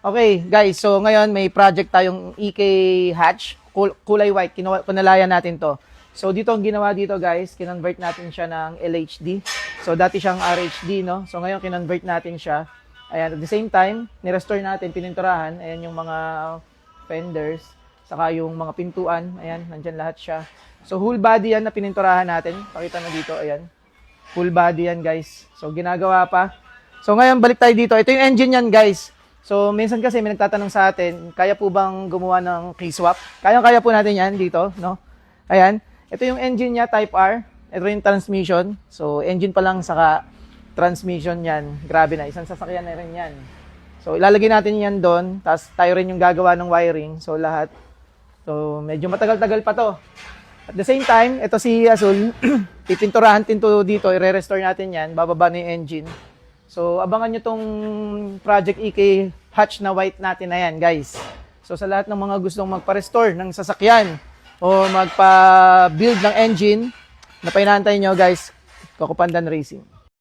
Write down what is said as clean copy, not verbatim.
Okay, guys. So, ngayon may project tayong EK hatch. Kulay white. Kinalayan natin to. So, dito ang ginawa dito, guys. Kinonvert natin siya ng LHD. So, dati siyang RHD, no? So, ngayon kinonvert natin siya. Ayan. At the same time, nirestore natin, pininturahan. Ayan yung mga fenders. Saka yung mga pintuan. Ayan, nandyan lahat siya. So, whole body yan na pininturahan natin. Pakita na dito, ayan. Full body yan, guys. So, ginagawa pa. So, ngayon, balik tayo dito. Ito yung engine yan, guys. So, minsan kasi may nagtatanong sa atin, kaya po bang gumawa ng key swap? Kaya po natin yan dito, no? Ayan. Ito yung engine niya, Type R. Ito yung transmission. So, engine pa lang, saka transmission yan. Grabe na. Isang sasakyan na rin yan. So, ilalagay natin yan doon. Tapos, tayo rin yung gagawa ng wiring. So, lahat. So, medyo matagal-tagal pa to. At the same time, ito si Azul. Pipinturahan din to dito. I-restore natin yan. Bababa na yung engine. So, abangan nyo tong Project EK hatch na white natin na yan, guys. So, sa lahat ng mga gustong magpa-restore ng sasakyan o magpa-build ng engine, na painantay nyo, guys, Kakupandan Racing.